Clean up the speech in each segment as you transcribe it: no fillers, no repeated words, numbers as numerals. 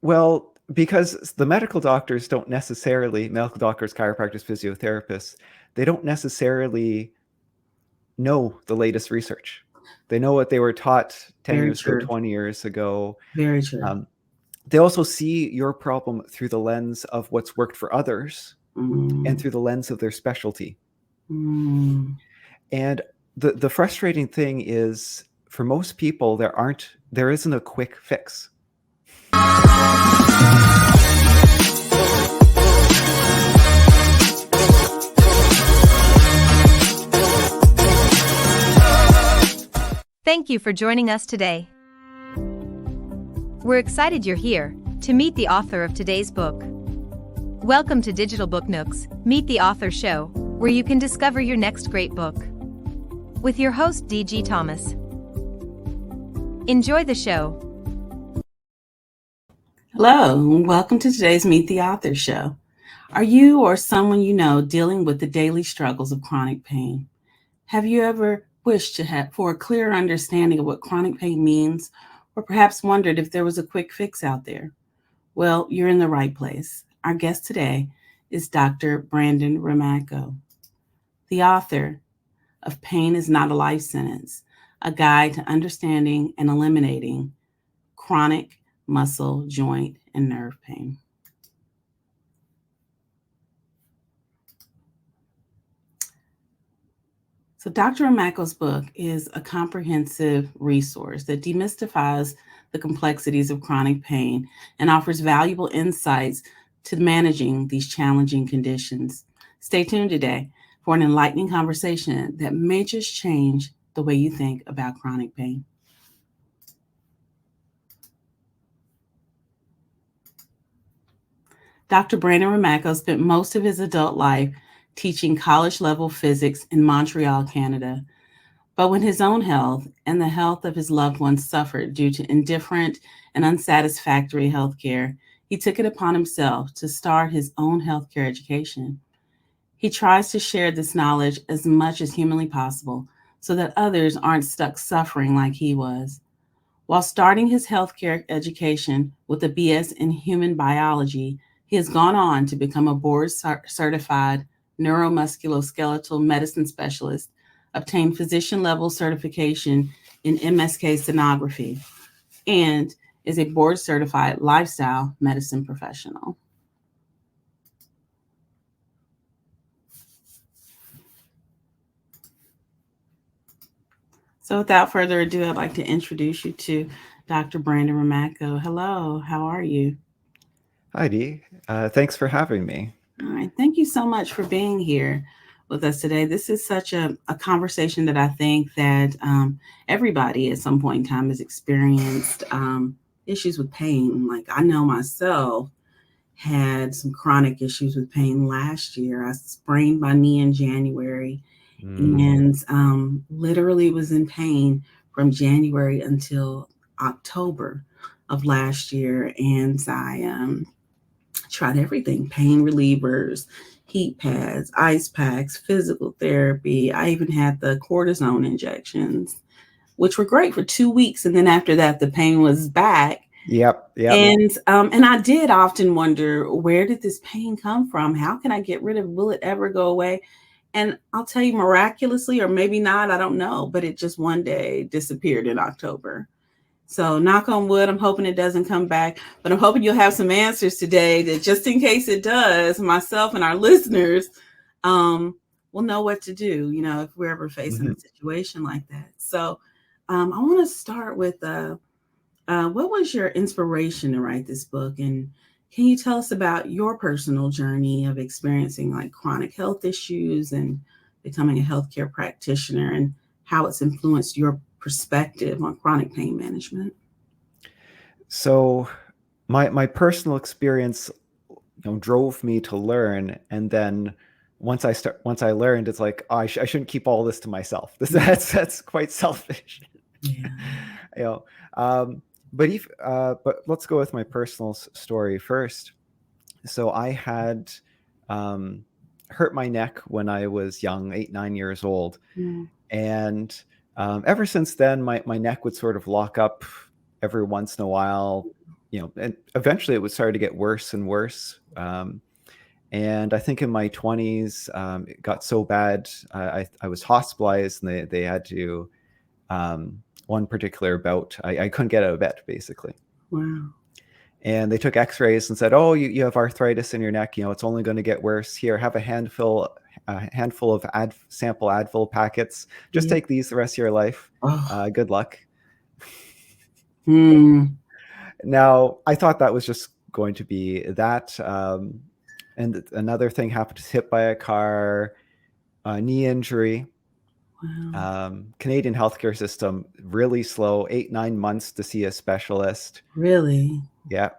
Well, because the medical doctors, chiropractors, physiotherapists, they don't necessarily know the latest research. They know what they were taught 10 Very years ago, true. 20 years ago. Very true. They also see your problem through the lens of what's worked for others and through the lens of their specialty. Mm. And the frustrating thing is, for most people, there isn't a quick fix. Thank you for joining us today. We're excited you're here to meet the author of today's book. Welcome to Digital Book Nook's Meet the Author show, where you can discover your next great book. With your host, D.G. Thomas. Enjoy the show. Hello, and welcome to today's Meet the Author show. Are you or someone you know dealing with the daily struggles of chronic pain? Have you ever wished for a clearer understanding of what chronic pain means, or perhaps wondered if there was a quick fix out there? Well, you're in the right place. Our guest today is Dr. Brandon Ramakko, the author of Pain is Not a Life Sentence, a guide to understanding and eliminating chronic muscle, joint, and nerve pain. So Dr. Ramakko's book is a comprehensive resource that demystifies the complexities of chronic pain and offers valuable insights to managing these challenging conditions. Stay tuned today for an enlightening conversation that may just change the way you think about chronic pain. Dr. Brandon Ramakko spent most of his adult life teaching college-level physics in Montreal, Canada. But when his own health and the health of his loved ones suffered due to indifferent and unsatisfactory healthcare, he took it upon himself to start his own healthcare education. He tries to share this knowledge as much as humanly possible so that others aren't stuck suffering like he was. While starting his healthcare education with a BS in human biology, he has gone on to become a board-certified neuromusculoskeletal medicine specialist, obtained physician-level certification in MSK sonography, and is a board-certified lifestyle medicine professional. So without further ado, I'd like to introduce you to Dr. Brandon Ramakko. Hello, how are you? Hi, Dee. Thanks for having me. All right, thank you so much for being here with us today. This is such a conversation that I think that everybody at some point in time has experienced issues with pain. Like I know myself had some chronic issues with pain last year. I sprained my knee in January and literally was in pain from January until October of last year. And I tried everything: pain relievers, heat pads, ice packs, physical therapy. I even had the cortisone injections, which were great for 2 weeks. And then after that, the pain was back. Yep. And I did often wonder, where did this pain come from? How can I get rid of it? Will it ever go away? And I'll tell you, miraculously, or maybe not, I don't know, but it just one day disappeared in October. So knock on wood, I'm hoping it doesn't come back, but I'm hoping you'll have some answers today that just in case it does, myself and our listeners will know what to do, if we're ever facing a situation like that. So I want to start with what was your inspiration to write this book? And can you tell us about your personal journey of experiencing like chronic health issues and becoming a healthcare practitioner and how it's influenced your perspective on chronic pain management? So my personal experience, drove me to learn, and then once I learned, it's like, oh, I shouldn't keep all this to myself. That's quite selfish. Yeah. But let's go with my personal story first. So I had hurt my neck when I was young, 8-9 years old, and ever since then, my neck would sort of lock up every once in a while. and eventually it would start to get worse and worse. And I think in my 20s, it got so bad, I was hospitalized, and they had to, one particular bout, I couldn't get out of bed, basically. Wow. And they took x-rays and said, oh, you have arthritis in your neck. It's only going to get worse. Here, have a handful of sample Advil packets. Just take these the rest of your life. Oh. Good luck. Hmm. Now, I thought that was just going to be that. And another thing happened, hit by a car, knee injury. Wow. Canadian healthcare system, really slow, 8-9 months to see a specialist. Really? Yeah.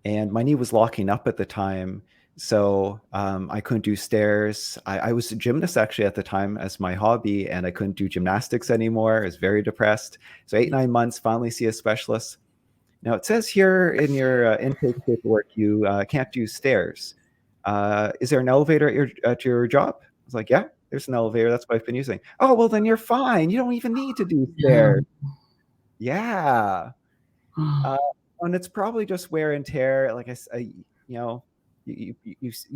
And my knee was locking up at the time. So I couldn't do stairs. I was a gymnast actually at the time as my hobby, and I couldn't do gymnastics anymore. I was very depressed. So 8-9 months, finally see a specialist. Now it says here in your intake paperwork, you can't do stairs. Is there an elevator at your job? I was like, yeah, there's an elevator. That's what I've been using. Oh, well, then you're fine. You don't even need to do stairs. Yeah. And it's probably just wear and tear. Like you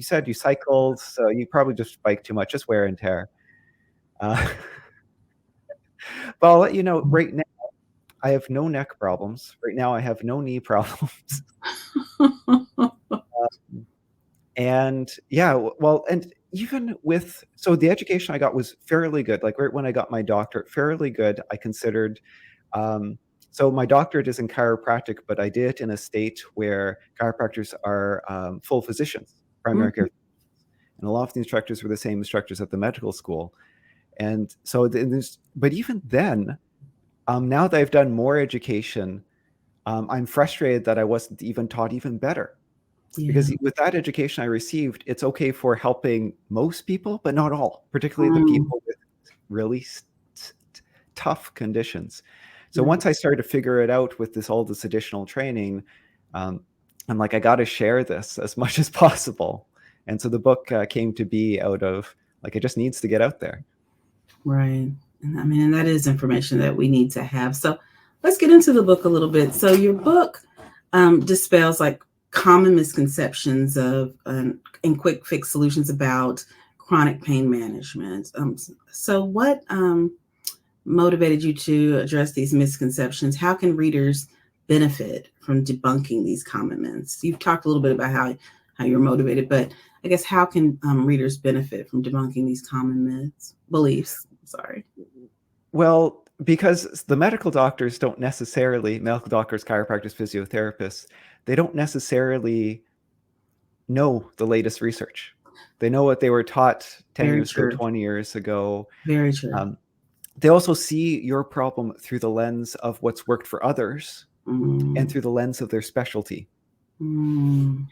said you cycled, so you probably just bike too much, just wear and tear. But I'll let you know, right now, I have no neck problems. Right now, I have no knee problems. And yeah, well, and even so the education I got was fairly good. Like right when I got my doctorate, fairly good, I considered. So my doctorate is in chiropractic, but I did it in a state where chiropractors are full physicians, primary care. And a lot of the instructors were the same instructors at the medical school. And so, but even then, now that I've done more education, I'm frustrated that I wasn't even taught even better. Yeah. Because with that education I received, it's okay for helping most people, but not all, particularly the people with really tough conditions. So once I started to figure it out with all this additional training, I'm like, I got to share this as much as possible. And so the book came to be out of, like, it just needs to get out there. Right. And I mean, that is information that we need to have. So let's get into the book a little bit. So your book dispels like common misconceptions of and quick fix solutions about chronic pain management. So what motivated you to address these misconceptions? How can readers benefit from debunking these common myths? You've talked a little bit about how you're motivated, but I guess how can readers benefit from debunking these common beliefs? Sorry. Well, because the medical doctors, chiropractors, physiotherapists, they don't necessarily know the latest research. They know what they were taught 10 years ago, 20 years ago. Very true. They also see your problem through the lens of what's worked for others and through the lens of their specialty. And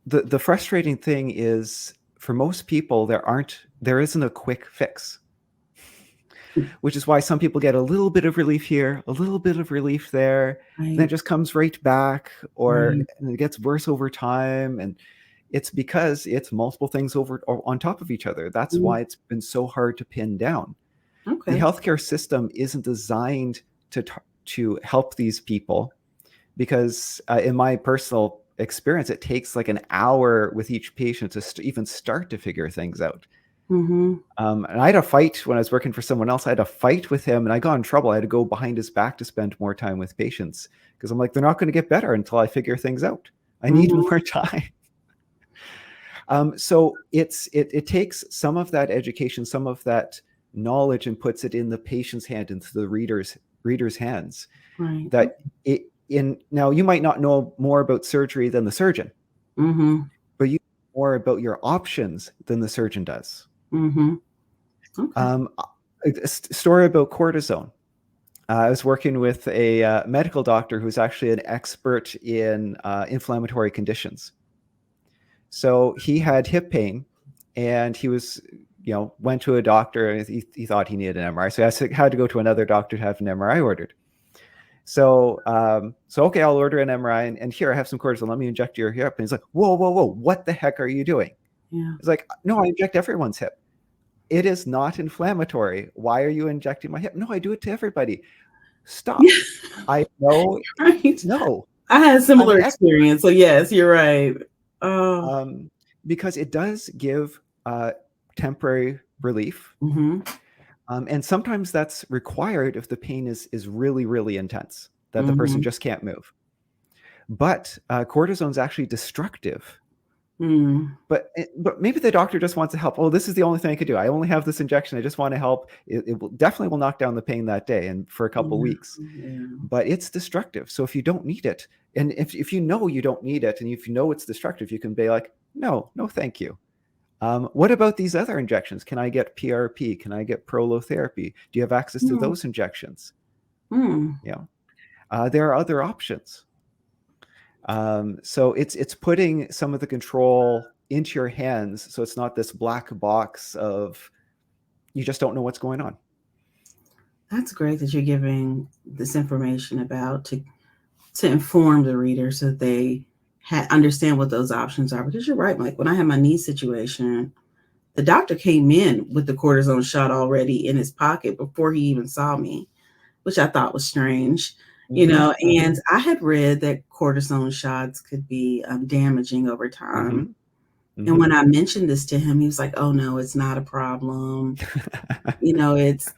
the frustrating thing is, for most people, there isn't a quick fix, which is why some people get a little bit of relief here, a little bit of relief there, and it just comes right back, and it gets worse over time. And it's because it's multiple things on top of each other. That's why it's been so hard to pin down. Okay. The healthcare system isn't designed to help these people, because in my personal experience, it takes like an hour with each patient to even start to figure things out. And I had a fight when I was working for someone else. I had a fight with him, and I got in trouble. I had to go behind his back to spend more time with patients, because I'm like, they're not going to get better until I figure things out. I need more time. So it takes some of that education, some of that knowledge, and puts it in the patient's hand, into the reader's hands. Right. Now you might not know more about surgery than the surgeon, but you know more about your options than the surgeon does. Okay. A story about cortisone. I was working with a medical doctor who's actually an expert in inflammatory conditions. So he had hip pain, and he was, went to a doctor, and he thought he needed an MRI. So I had to go to another doctor to have an MRI ordered. So okay, I'll order an MRI, and here, I have some cortisone. Let me inject your hip. And he's like, whoa, what the heck are you doing? Yeah. He's like, no, I inject everyone's hip. It is not inflammatory. Why are you injecting my hip? No, I do it to everybody. Stop. I know. Right. No, I had a similar Excellent. experience. So yes, you're right. Oh. Because it does give temporary relief. Mm-hmm. And sometimes that's required if the pain is really, really intense, that the person Mm-hmm. just can't move. But cortisone is actually destructive. Mm. But maybe the doctor just wants to help. Oh, this is the only thing I could do. I only have this injection. I just want to help. It will definitely knock down the pain that day and for a couple weeks. Yeah. But it's destructive. So if you don't need it, and if you know you don't need it, and if you know it's destructive, you can be like, no, thank you. What about these other injections? Can I get PRP? Can I get prolotherapy? Do you have access to those injections? Mm. There are other options. So it's putting some of the control into your hands, so it's not this black box of you just don't know what's going on. That's great that you're giving this information about to inform the reader so that they understand what those options are. Because you're right, Mike. When I had my knee situation, the doctor came in with the cortisone shot already in his pocket before he even saw me, which I thought was strange. And I had read that cortisone shots could be damaging over time. And when I mentioned this to him, he was like, oh, no, it's not a problem. It's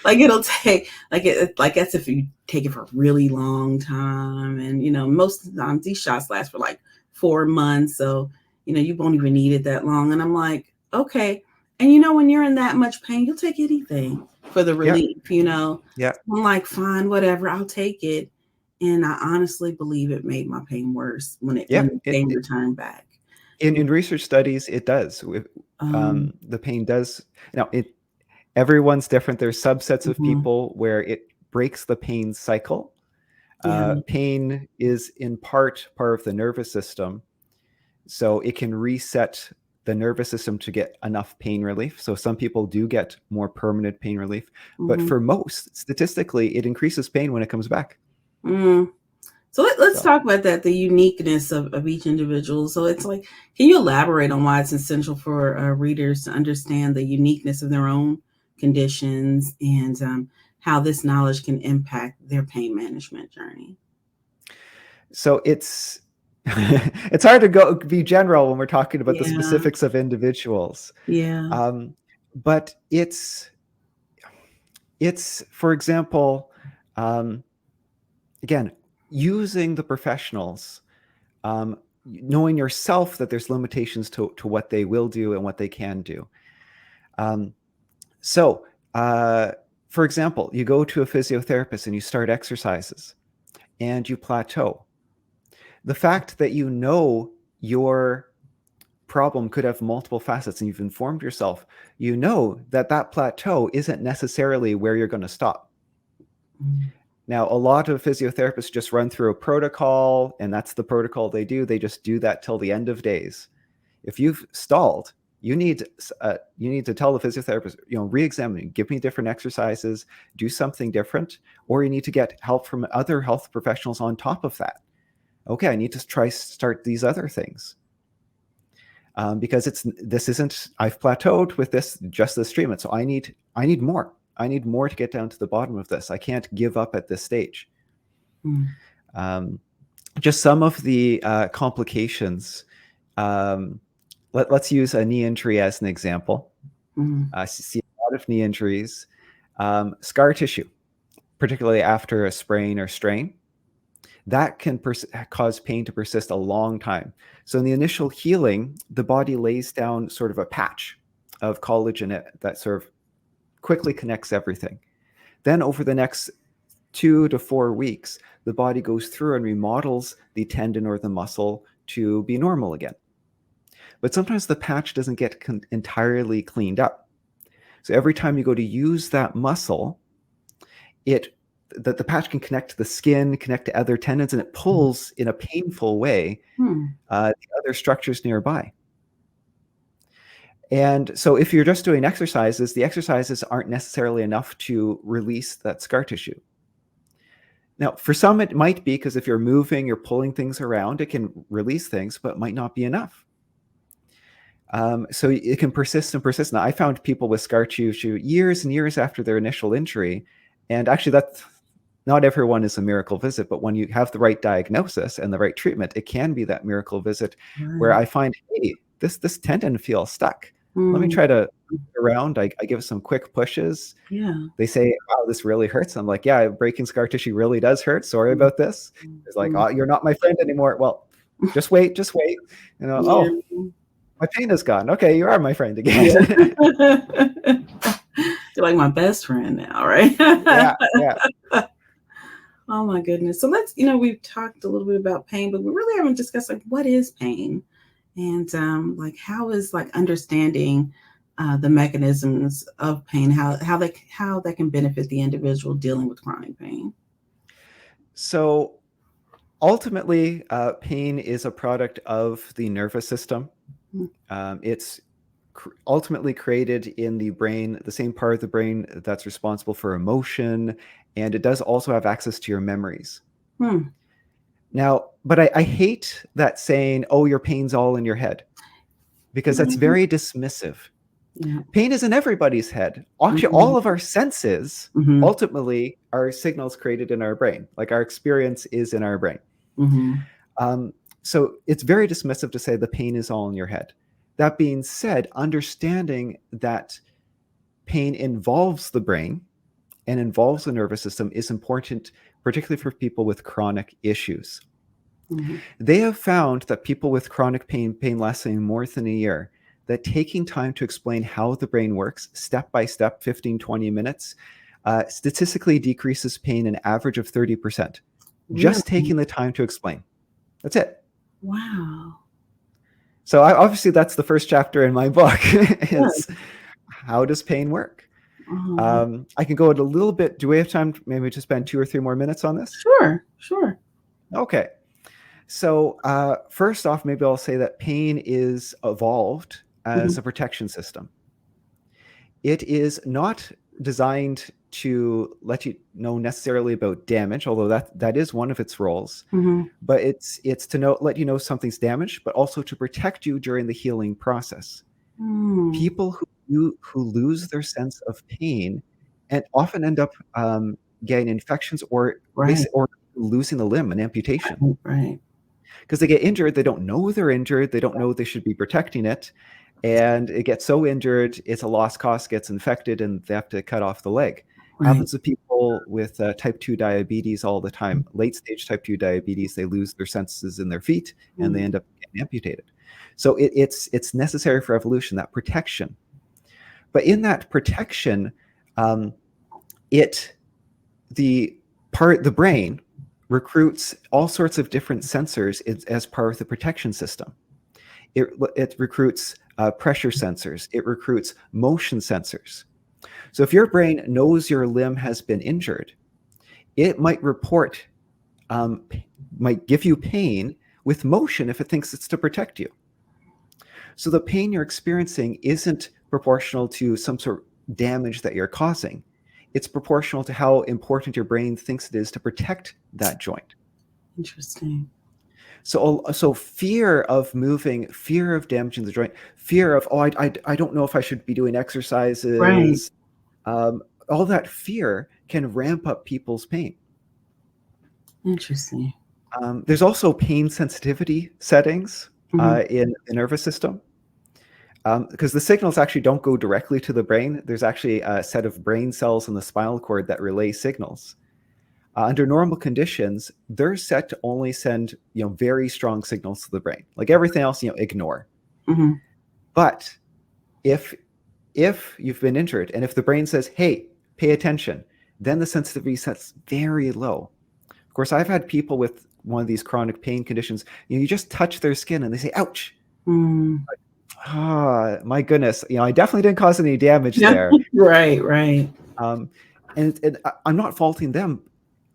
like it'll take like that's if you take it for a really long time. And, most of the time these shots last for like 4 months. So, you won't even need it that long. And I'm like, okay. And, when you're in that much pain, you'll take anything for the relief, So I'm like, fine, whatever, I'll take it. And I honestly believe it made my pain worse when the pain returned back. In research studies, it does. The pain does. Everyone's different. There's subsets of people where it breaks the pain cycle. Pain is in part of the nervous system, so it can reset the nervous system to get enough pain relief. So some people do get more permanent pain relief, but for most, statistically, it increases pain when it comes back. So let's talk about that, the uniqueness of each individual. So it's like, can you elaborate on why it's essential for readers to understand the uniqueness of their own conditions and how this knowledge can impact their pain management journey? So it's hard to be general when we're talking about the specifics of individuals. But it's for example, again, using the professionals, knowing yourself that there's limitations to what they will do and what they can do. So, for example, you go to a physiotherapist and you start exercises and you plateau. The fact that your problem could have multiple facets and you've informed yourself, that plateau isn't necessarily where you're going to stop. Now, a lot of physiotherapists just run through a protocol, and that's the protocol they do. They just do that till the end of days. If you've stalled, you need to tell the physiotherapist, re-examine, give me different exercises, do something different, or you need to get help from other health professionals on top of that. Okay, I need to start these other things. Because I've plateaued with just this treatment, so I need more. I need more to get down to the bottom of this. I can't give up at this stage. Just some of the complications. Let's use a knee injury as an example. I see a lot of knee injuries. Scar tissue, particularly after a sprain or strain, that can cause pain to persist a long time. So in the initial healing, the body lays down sort of a patch of collagen that sort of quickly connects everything. Then over the next 2 to 4 weeks, the body goes through and remodels the tendon or the muscle to be normal again. But sometimes the patch doesn't get entirely cleaned up. So every time you go to use that muscle, the patch can connect to the skin, connect to other tendons, and it pulls in a painful way the other structures nearby. And so if you're just doing exercises, the exercises aren't necessarily enough to release that scar tissue. Now, for some, it might be because if you're moving, you're pulling things around, it can release things, but it might not be enough. So it can persist and persist. Now, I found people with scar tissue years and years after their initial injury, and actually not everyone is a miracle visit, but when you have the right diagnosis and the right treatment, it can be that miracle visit where I find, hey, this tendon feels stuck. Let me try to move it around. I give it some quick pushes. Yeah. They say, wow, this really hurts. I'm like, yeah, breaking scar tissue really does hurt. Sorry about this. It's like, oh, you're not my friend anymore. Well, just wait. You know, oh, my pain is gone. Okay, you are my friend again. You're like my best friend now, right? Yeah. Oh my goodness. So let's, we've talked a little bit about pain, but we really haven't discussed like what is pain, and like how is like understanding the mechanisms of pain, how that can benefit the individual dealing with chronic pain. So ultimately, pain is a product of the nervous system. It's ultimately created in the brain, the same part of the brain that's responsible for emotion, and it does also have access to your memories. Now, but I hate that saying, oh, your pain's all in your head, because that's very dismissive. Yeah. Pain is in everybody's head. Actually, all of our senses ultimately are signals created in our brain. Like our experience is in our brain. So it's very dismissive to say the pain is all in your head. That being said, understanding that pain involves the brain and involves the nervous system is important, particularly for people with chronic issues. They have found that people with chronic pain lasting more than a year, that taking time to explain how the brain works, step by step, 15, 20 minutes, statistically decreases pain an average of 30%. Just taking the time to explain. That's it. Wow. So obviously that's the first chapter in my book is how does pain work? I can go into a little bit. Do we have time maybe to spend 2 or 3 more minutes on this? Sure. Okay. So first off, maybe I'll say that pain is evolved as a protection system. It is not designed to let you know necessarily about damage, although that is one of its roles. But it's to let you know something's damaged, but also to protect you during the healing process. People who lose their sense of pain and often end up getting infections or losing a limb, an amputation. Because they get injured, they don't know they're injured, they don't know they should be protecting it, and it gets so injured, it's a lost cause, gets infected, and they have to cut off the leg. Happens to people with type 2 diabetes all the time. Late stage type 2 diabetes, they lose their senses in their feet, and they end up getting amputated. So it's necessary for evolution, that protection. But in that protection, the brain recruits all sorts of different sensors as part of the protection system. It recruits pressure sensors. It recruits motion sensors. So if your brain knows your limb has been injured, it might might give you pain with motion if it thinks it's to protect you. So the pain you're experiencing isn't proportional to some sort of damage that you're causing. It's proportional to how important your brain thinks it is to protect that joint. Interesting. So fear of moving, fear of damaging the joint, fear of, oh, I don't know if I should be doing exercises. All that fear can ramp up people's pain. Interesting. There's also pain sensitivity settings in the nervous system. Because the signals actually don't go directly to the brain. There's actually a set of brain cells in the spinal cord that relay signals. Under normal conditions, they're set to only send very strong signals to the brain. Like everything else, ignore. But if you've been injured and if the brain says, hey, pay attention, then the sensitivity sets very low. Of course, I've had people with one of these chronic pain conditions, you just touch their skin and they say, ouch. My goodness, I definitely didn't cause any damage there. Right. And I'm not faulting them.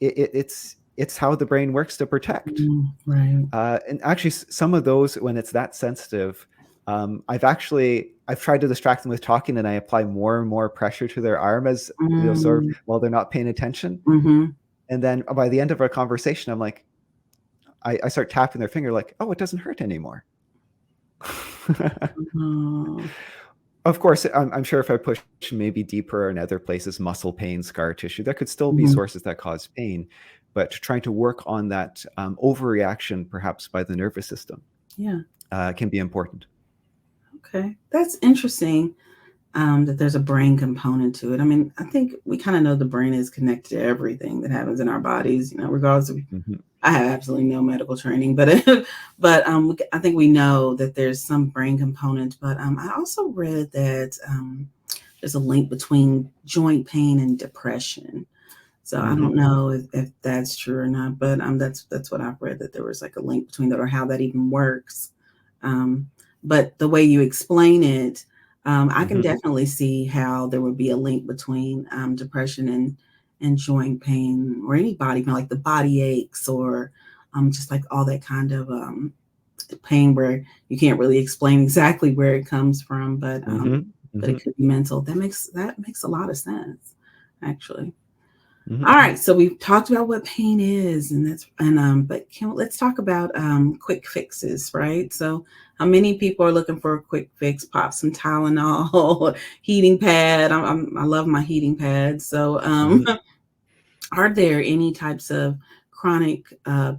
It's how the brain works to protect. And actually, some of those, when it's that sensitive, I've tried to distract them with talking, and I apply more and more pressure to their arm as sort of while they're not paying attention. And then by the end of our conversation, I'm like, I start tapping their finger, like, oh, it doesn't hurt anymore. Of course, I'm sure if I push maybe deeper in other places, muscle pain, scar tissue, there could still be Mhm. sources that cause pain, but trying to work on that overreaction, perhaps by the nervous system, Yeah. can be important. Okay. That's interesting. That there's a brain component to it. I mean, I think we kind of know the brain is connected to everything that happens in our bodies, regardless of, Mhm. I have absolutely no medical training, but I think we know that there's some brain component. But I also read that there's a link between joint pain and depression. So I don't Mhm. know if that's true or not, but that's what I've read, that there was like a link between that, or how that even works. Um, but the way you explain it, I can Mhm. definitely see how there would be a link between depression and joint pain, or any body pain, like the body aches, or just like all that kind of pain where you can't really explain exactly where it comes from, Mhm. but it Mhm. could be mental. That makes a lot of sense, actually. Mhm. All right, so we've talked about what pain is, but let's talk about quick fixes, right? So, how many people are looking for a quick fix? Pop some Tylenol, heating pad. I love my heating pad. So, Mhm. are there any types of chronic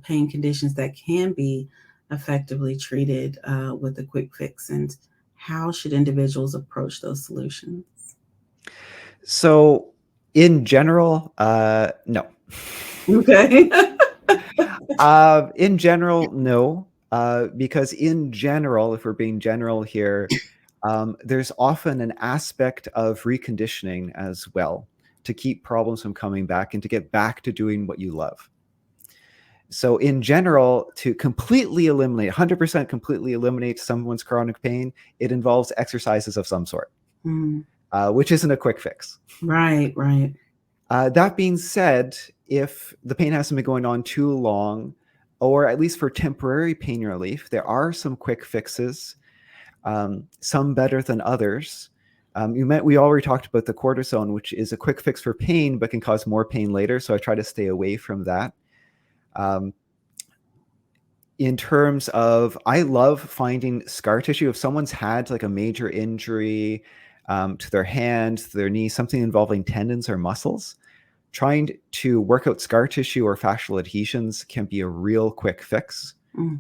pain conditions that can be effectively treated with a quick fix, and how should individuals approach those solutions? So, in general, no. Okay. In general, no, because in general, if we're being general here, there's often an aspect of reconditioning as well to keep problems from coming back and to get back to doing what you love. So, in general, to completely eliminate, 100% completely eliminate someone's chronic pain, it involves exercises of some sort, Mm, which isn't a quick fix. right, right. That being said, if the pain hasn't been going on too long, or at least for temporary pain relief, there are some quick fixes, some better than others. We already talked about the cortisone, which is a quick fix for pain, but can cause more pain later. So I try to stay away from that. Um, in terms of, I love finding scar tissue. If someone's had like a major injury to their hand, to their knee, something involving tendons or muscles, trying to work out scar tissue or fascial adhesions can be a real quick fix. Mm.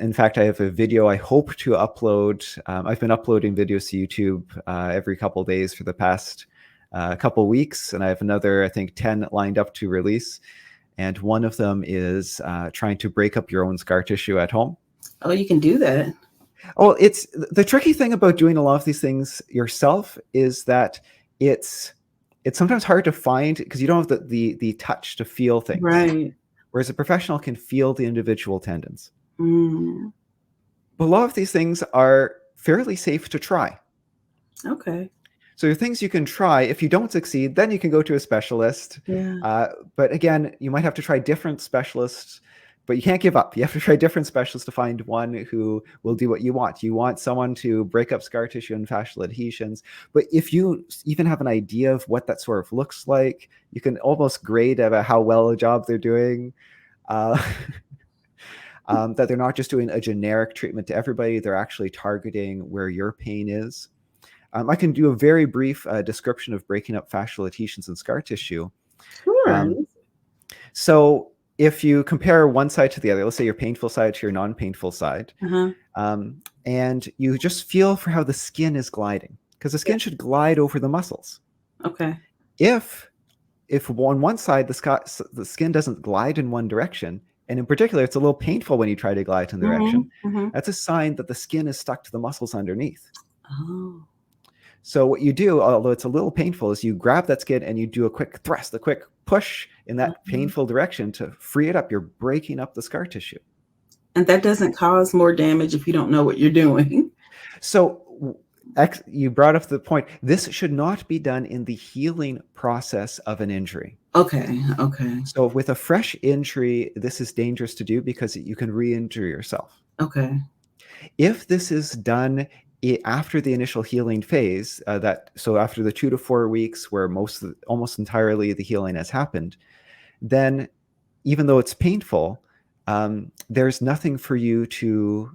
In fact, I have a video I hope to upload. I've been uploading videos to YouTube every couple of days for the past couple of weeks, and I have another, I think, 10 lined up to release. And one of them is trying to break up your own scar tissue at home. Oh, you can do that. Oh, it's the tricky thing about doing a lot of these things yourself is that it's sometimes hard to find because you don't have the touch to feel things, Right. whereas a professional can feel the individual tendons. Mm. But a lot of these things are fairly safe to try. Okay. So there are things you can try. If you don't succeed, then you can go to a specialist. Yeah. But again, you might have to try different specialists, but you can't give up. You have to try different specialists to find one who will do what you want. You want someone to break up scar tissue and fascial adhesions. But if you even have an idea of what that sort of looks like, you can almost grade about how well a job they're doing. Uh, that they're not just doing a generic treatment to everybody, they're actually targeting where your pain is. I can do a very brief description of breaking up fascial adhesions and scar tissue. Sure. Um, so if you compare one side to the other, let's say your painful side to your non-painful side, Uh-huh. and you just feel for how the skin is gliding, because the Yeah. skin should glide over the muscles. Okay. If on one side the skin doesn't glide in one direction, and in particular it's a little painful when you try to glide in the direction, Mm-hmm. Mm-hmm. that's a sign that the skin is stuck to the muscles underneath. Oh. So what you do, although it's a little painful, is you grab that skin and you do a quick thrust, a quick push in that Uh-huh. painful direction to free it up. You're breaking up the scar tissue. And that doesn't cause more damage if you don't know what you're doing. So you brought up the point. This should not be done in the healing process of an injury. Okay. Okay. So with a fresh injury, this is dangerous to do because you can re-injure yourself. Okay. If this is done after the initial healing phase, so after the 2 to 4 weeks where almost entirely the healing has happened, then even though it's painful, there's nothing for you to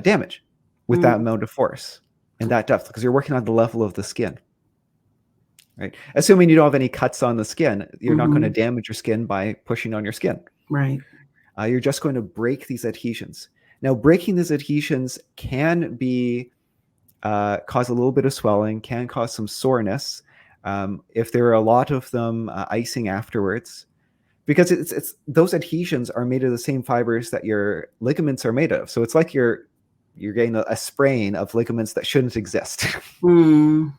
damage with that Mm. amount of force. and that depth, because you're working on the level of the skin, right? Assuming you don't have any cuts on the skin, you're not going to damage your skin by pushing on your skin. Right. You're just going to break these adhesions. Now, breaking these adhesions can be cause a little bit of swelling, can cause some soreness. If there are a lot of them, icing afterwards, because it's those adhesions are made of the same fibers that your ligaments are made of. So it's like you're getting a spraying of ligaments that shouldn't exist. Mm.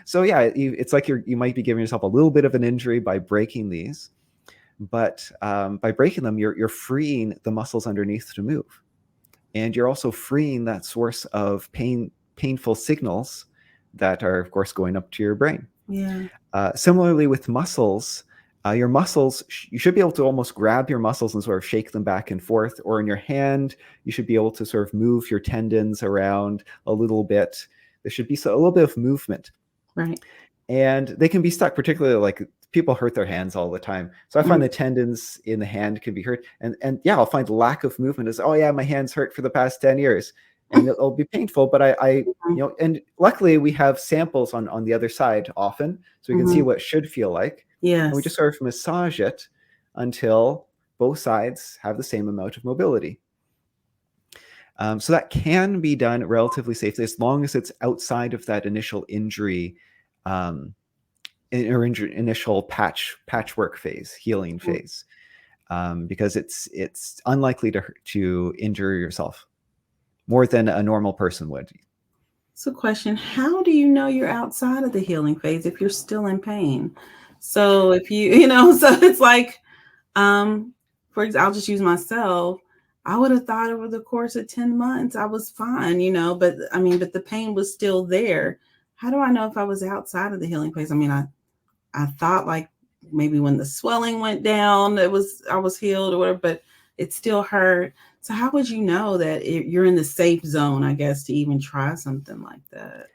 So yeah, it's like you might be giving yourself a little bit of an injury by breaking these, but by breaking them, you're freeing the muscles underneath to move, and you're also freeing that source of painful signals that are, of course, going up to your brain. Yeah. Similarly with muscles, your muscles, you should be able to almost grab your muscles and sort of shake them back and forth, or in your hand, you should be able to sort of move your tendons around a little bit. There should be a little bit of movement. Right. And they can be stuck, particularly like people hurt their hands all the time. So I find the tendons in the hand can be hurt. And yeah, I'll find lack of movement is, oh yeah, my hand's hurt for the past 10 years. And it'll be painful, but I and luckily we have samples on the other side often, so we can see what it should feel like. Yes. And we just sort of massage it until both sides have the same amount of mobility. So that can be done relatively safely as long as it's outside of that initial injury or initial patchwork phase, healing phase, because it's unlikely to injure yourself more than a normal person would. So question, how do you know you're outside of the healing phase if you're still in pain? So if so it's like, for example, I'll just use myself. I would have thought over the course of 10 months, I was fine, but the pain was still there. How do I know if I was outside of the healing phase? I mean, I thought like maybe when the swelling went down, I was healed or whatever, but it still hurt. So how would you know that you're in the safe zone, I guess, to even try something like that?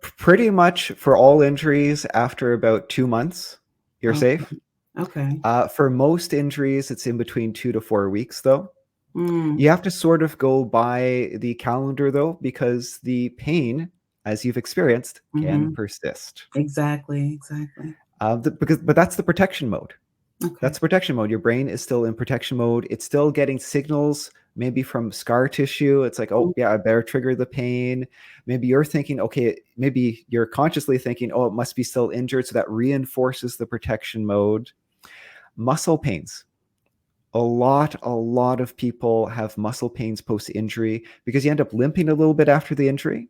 Pretty much for all injuries, after about 2 months, you're safe. Okay. For most injuries, it's in between 2 to 4 weeks, though. Mm. You have to sort of go by the calendar, though, because the pain, as you've experienced, can persist. Exactly. But that's the protection mode. Okay. That's protection mode. Your brain is still in protection mode. It's still getting signals, maybe from scar tissue. It's like, oh yeah, I better trigger the pain. Maybe you're thinking, okay, maybe you're consciously thinking, oh, it must be still injured. So that reinforces the protection mode. Muscle pains. A lot of people have muscle pains post-injury because you end up limping a little bit after the injury.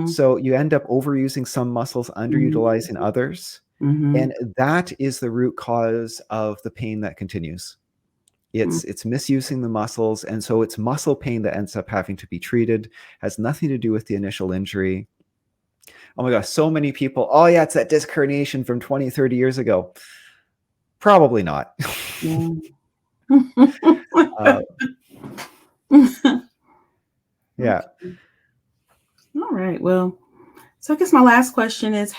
So you end up overusing some muscles, underutilizing others. And that is the root cause of the pain that continues. It's misusing the muscles. And so it's muscle pain that ends up having to be treated. Has nothing to do with the initial injury. Oh my gosh, so many people, oh yeah, it's that disc herniation from 20, 30 years ago. Probably not. Yeah. All right. Well, so I guess my last question is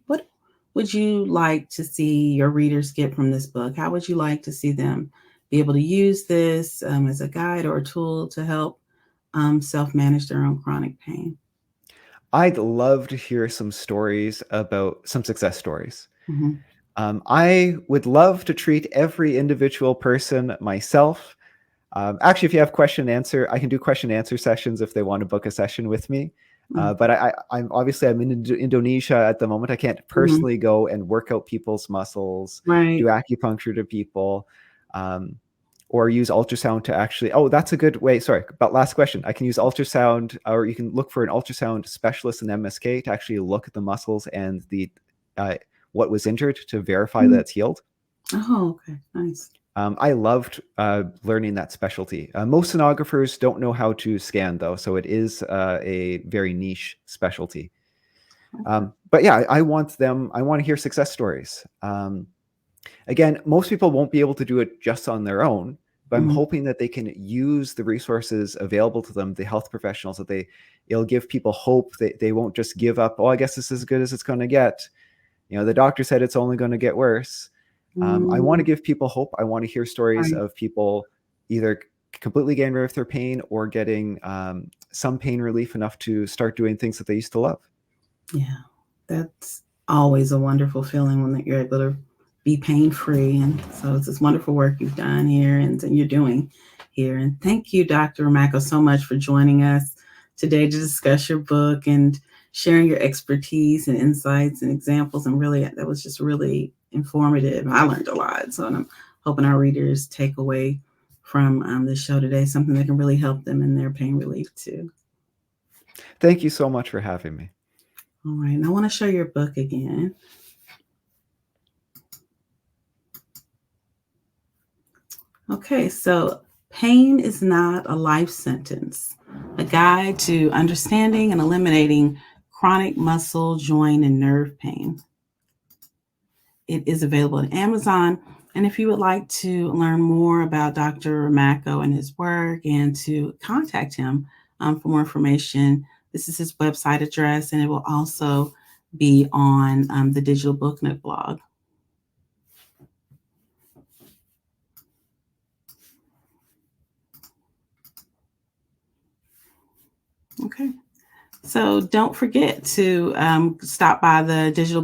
what would you like to see your readers get from this book? How would you like to see them be able to use this as a guide or a tool to help self-manage their own chronic pain? I'd love to hear some stories about some success stories. I would love to treat every individual person myself. Actually, if you have question and answer, I can do question and answer sessions if they want to book a session with me. But I'm in Indonesia at the moment. I can't personally go and work out people's muscles, do acupuncture to people, or use ultrasound to actually, oh, that's a good way. Sorry, but last question. I can use ultrasound, or you can look for an ultrasound specialist in MSK to actually look at the muscles and the what was injured to verify that it's healed. Oh, okay. Nice. I loved learning that specialty. Most sonographers don't know how to scan, though, so it is a very niche specialty. But yeah, I want to hear success stories. Again, most people won't be able to do it just on their own, but I'm hoping that they can use the resources available to them, the health professionals, that it'll give people hope that they won't just give up. Oh, I guess this is as good as it's going to get. The doctor said it's only going to get worse. I want to give people hope. I want to hear stories of people either completely getting rid of their pain or getting some pain relief enough to start doing things that they used to love. Yeah, that's always a wonderful feeling when you're able to be pain-free. And so it's this wonderful work you've done here and you're doing here. And thank you, Dr. Ramakko, so much for joining us today to discuss your book and sharing your expertise and insights and examples. And really, that was just really informative. I learned a lot. So I'm hoping our readers take away from this show today something that can really help them in their pain relief too. Thank you so much for having me. All right, and I want to show your book again. Okay, so Pain is Not a Life Sentence, a guide to understanding and eliminating chronic muscle, joint, and nerve pain. It is available on Amazon. And if you would like to learn more about Dr. Ramakko and his work and to contact him for more information, this is his website address, and it will also be on the Digital Book Nook blog. Okay, so don't forget to stop by the Digital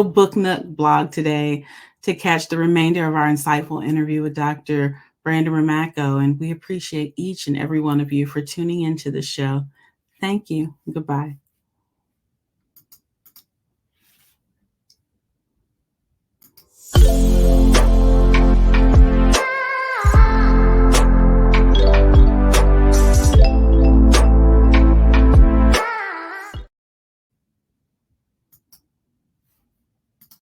Book Nook blog today to catch the remainder of our insightful interview with Dr. Brandon Ramakko, and we appreciate each and every one of you for tuning into the show. Thank you. Goodbye.